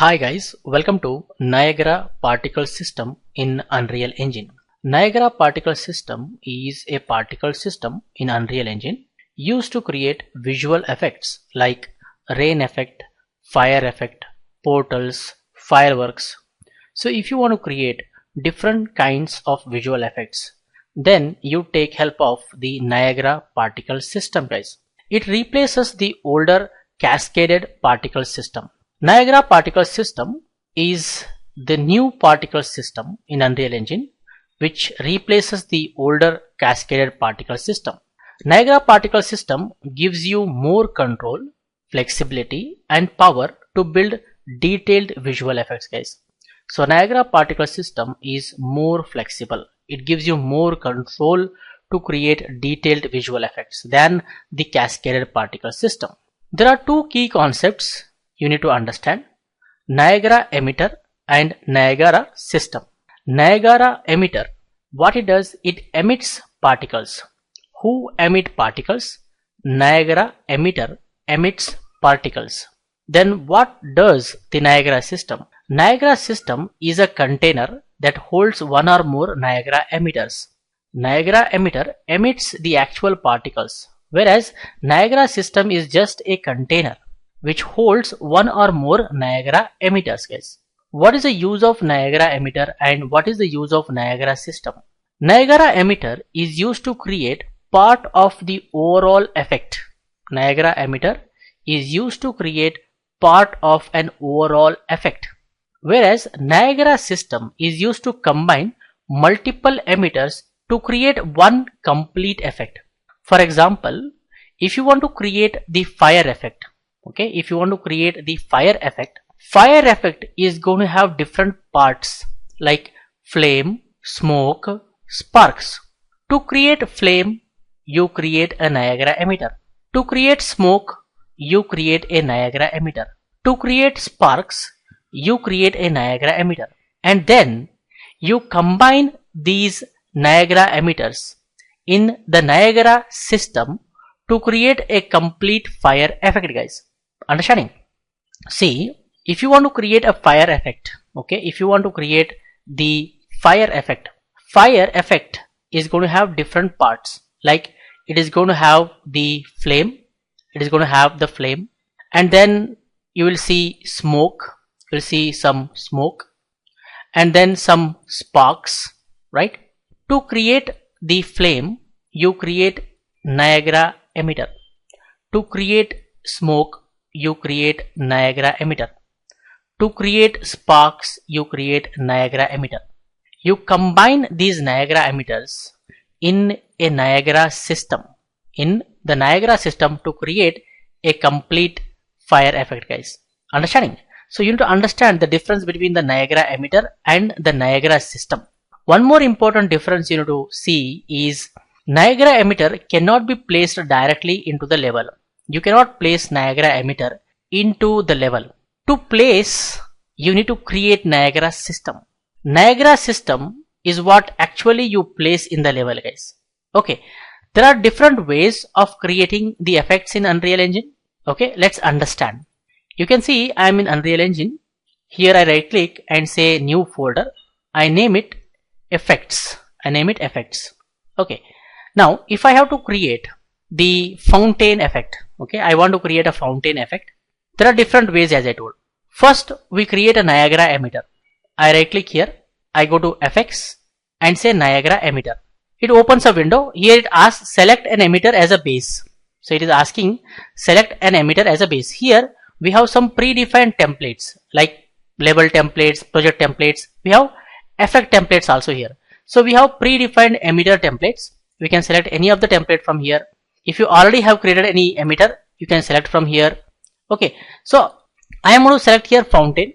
Hi guys, welcome to Niagara Particle System in Unreal Engine. Niagara Particle System is a particle system in Unreal Engine used to create visual effects like rain effect, fire effect, portals, fireworks. So if you want to create different kinds of visual effects, then you take help of the Niagara Particle System, guys. It replaces the older cascaded particle system. Niagara Particle System is the new particle system in Unreal Engine which replaces the older cascaded particle system. Niagara Particle System gives you more control, flexibility and power to build detailed visual effects, guys. So Niagara Particle System is more flexible. It gives you more control to create detailed visual effects than the cascaded particle system. There are two key concepts you need to understand: Niagara emitter and Niagara system. Niagara emitter, what it does, it emits particles. Who emit particles? Niagara emitter emits particles. Then what does the Niagara system? Niagara system is a container that holds one or more Niagara emitters. Niagara emitter emits the actual particles, whereas Niagara system is just a container which holds one or more Niagara emitters, guys. What is the use of Niagara emitter and what is the use of Niagara system? Niagara emitter is used to create part of the overall effect. Niagara emitter is used to create part of an overall effect, whereas Niagara system is used to combine multiple emitters to create one complete effect. For example, if you want to create the fire effect, if you want to create the fire effect is going to have different parts like flame, smoke, sparks. To create flame, you create a Niagara emitter. To create smoke, you create a Niagara emitter. To create sparks, you create a Niagara emitter. And then you combine these Niagara emitters in the Niagara system to create a complete fire effect, guys. Understanding? See, if you want to create a fire effect, if you want to create the fire effect is going to have different parts, like it is going to have the flame, and then you will see smoke, you will see some smoke, and then some sparks, right? To create the flame, you create Niagara emitter. To create smoke, you create Niagara emitter. To create sparks, you create Niagara emitter. You combine these Niagara emitters in a Niagara system, to create a complete fire effect, guys. Understanding? So you need to understand the difference between the Niagara emitter and the Niagara system. One more important difference you need to see is Niagara emitter cannot be placed directly into the level. You cannot place Niagara emitter into the level. To place, you need to create Niagara system. Niagara system is what actually you place in the level, guys. There are different ways of creating the effects in Unreal Engine. Let's understand. You can see I am in Unreal Engine. Here I right click and say new folder. I name it effects. Now if I have to create the fountain effect, I want to create a fountain effect. There are different ways, as I told. First, we create a Niagara emitter. I right click here, I go to effects and say Niagara emitter. It opens a window. Here it asks select an emitter as a base. So it is asking select an emitter as a base. Here we have some predefined templates like level templates, project templates. We have effect templates also here. So we have predefined emitter templates. We can select any of the template from here. If you already have created any emitter, you can select from here. So I am going to select here fountain,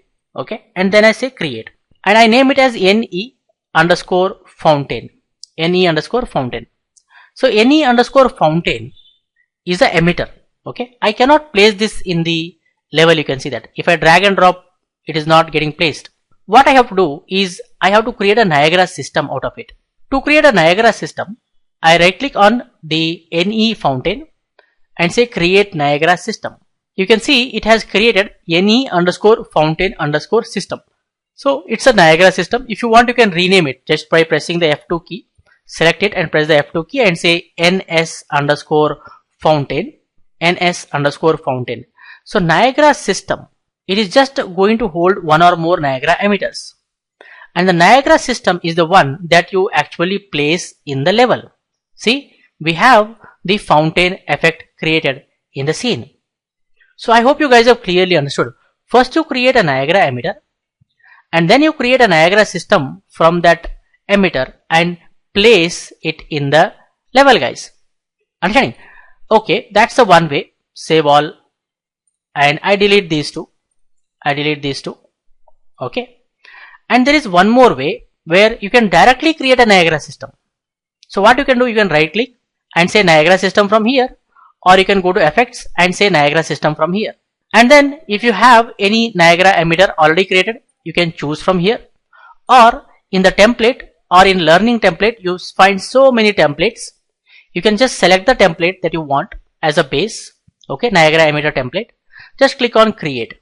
and then I say create, and I name it as NE_fountain. So NE_fountain is a emitter. I cannot place this in the level. You can see that if I drag and drop, it is not getting placed. What I have to do is I have to create a Niagara system out of it. To create a Niagara system, I right click on the NE fountain and say create Niagara system. you can see it has created any underscore fountain underscore system. So it's a Niagara system. If you want, you can rename it just by pressing the F2 key. Select it and press the F2 key and say NS underscore fountain. NS underscore fountain. So Niagara system, it is just going to hold one or more Niagara emitters. And the Niagara system is the one that you actually place in the level. See, we have the fountain effect created in the scene. So I hope you guys have clearly understood. First you create a Niagara emitter and then you create a Niagara system from that emitter and place it in the level, guys. Understanding? Okay, that's the one way. Save all and I delete these two. Okay. And there is one more way where you can directly create a Niagara system. So what you can do, you can right click and say Niagara system from here, or you can go to effects and say Niagara system from here. And then if you have any Niagara emitter already created, you can choose from here, or in the template or in learning template, you find so many templates. You can just select the template that you want as a base. Okay, Niagara emitter template. Just click on create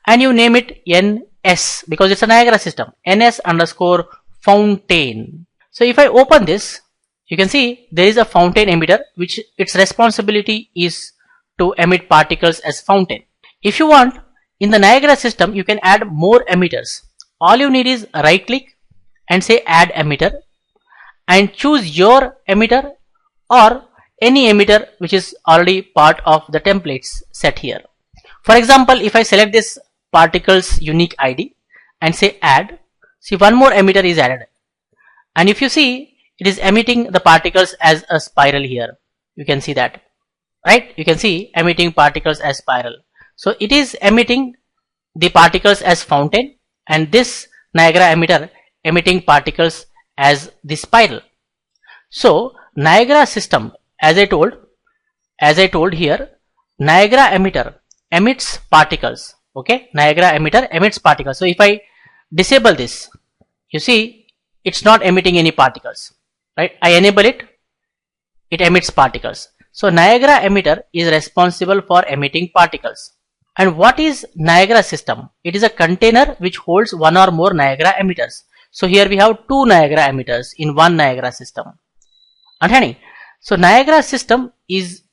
and you name it NS because it's a Niagara system. NS underscore fountain. So if I open this, you can see there is a fountain emitter which its responsibility is to emit particles as fountain. If you want, in the Niagara system, you can add more emitters. All you need is right click and say add emitter and choose your emitter or any emitter which is already part of the templates set here. For example, if I select this particles unique ID and say add, see one more emitter is added. And if you see, it is emitting the particles as a spiral here. You can see that, right? You can see emitting particles as spiral. So it is emitting the particles as fountain and this Niagara emitter emitting particles as the spiral. So Niagara system, as I told here, Niagara emitter emits particles. Okay, Niagara emitter emits particles. So if I disable this, you see it's not emitting any particles, right? I enable it, it emits particles. So Niagara emitter is responsible for emitting particles. And what is Niagara system? It is a container which holds one or more Niagara emitters. So here we have two Niagara emitters in one Niagara system. Understanding? So Niagara system is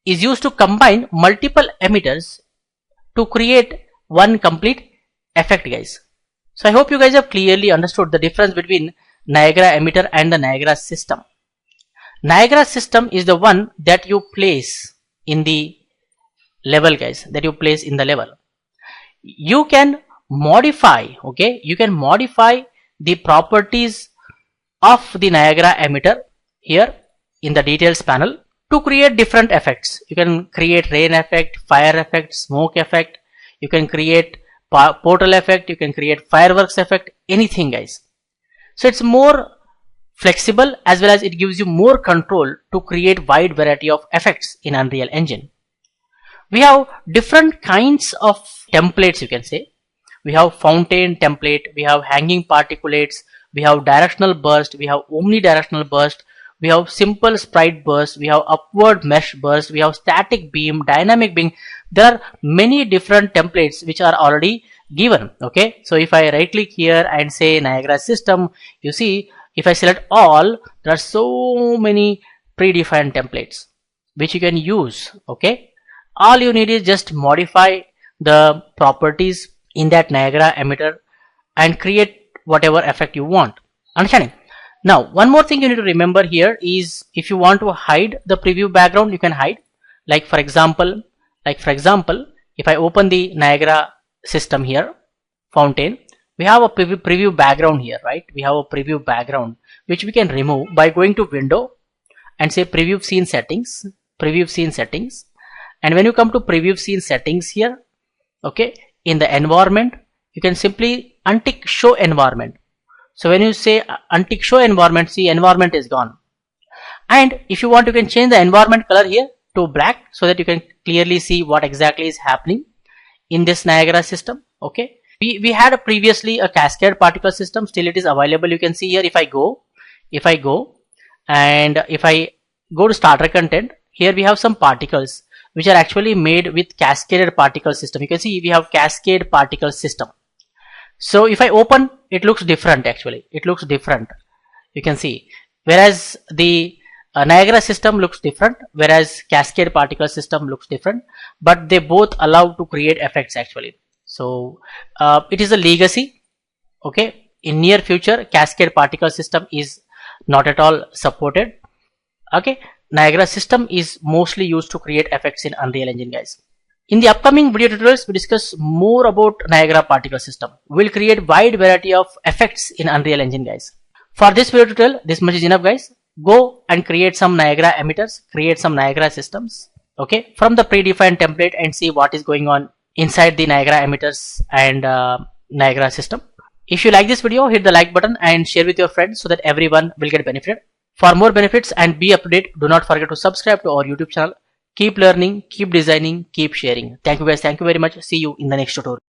used to combine multiple emitters to create one complete effect, guys. So I hope you guys have clearly understood the difference between Niagara emitter and the Niagara system. Niagara system is the one that you place in the level, guys, that you place in the level. You can modify, okay, you can modify the properties of the Niagara emitter here in the details panel to create different effects. You can create rain effect, fire effect, smoke effect. You can create portal effect. You can create fireworks effect, anything, guys. So it's more flexible as well as it gives you more control to create wide variety of effects in Unreal Engine. We have different kinds of templates, you can say. We have fountain template, we have hanging particulates, we have directional burst, we have omnidirectional burst, we have simple sprite burst, we have upward mesh burst, we have static beam, dynamic beam. There are many different templates which are already given. Okay, so if I right click here and say Niagara system, you see if I select all, there are so many predefined templates which you can use. Okay, all you need is just modify the properties in that Niagara emitter and create whatever effect you want. Understanding? Now, one more thing you need to remember here is if you want to hide the preview background, you can hide. Like for example, if I open the Niagara system here, fountain, we have a preview background here, right? We have a preview background which we can remove by going to window and say preview scene settings, and when you come to preview scene settings here, okay, in the environment, you can simply untick show environment. So when you say untick show environment, see environment is gone. And if you want, you can change the environment color here to black so that you can clearly see what exactly is happening in this Niagara system. Okay, we had previously a cascade particle system, still it is available. You can see here if I go and if I go to starter content, here we have some particles which are actually made with cascaded particle system. You can see we have cascade particle system. So if I open, it looks different. Actually it looks different, you can see, whereas the Niagara system looks different, whereas cascade particle system looks different, but they both allow to create effects actually. So it is a legacy. Okay, in near future cascade particle system is not at all supported. Okay, Niagara system is mostly used to create effects in Unreal Engine, guys. In the upcoming video tutorials, we discuss more about Niagara particle system. We'll create wide variety of effects in Unreal Engine, guys. For this video tutorial, this much is enough, guys. Go and create some Niagara emitters, create some Niagara systems, okay, from the predefined template, and see what is going on inside the Niagara emitters and Niagara system. If you like this video, hit the like button and share with your friends so that everyone will get benefited. For more benefits and be up to date, do not forget to subscribe to our YouTube channel. Keep learning, keep designing, keep sharing. Thank you, guys. Thank you very much. See you in the next tutorial.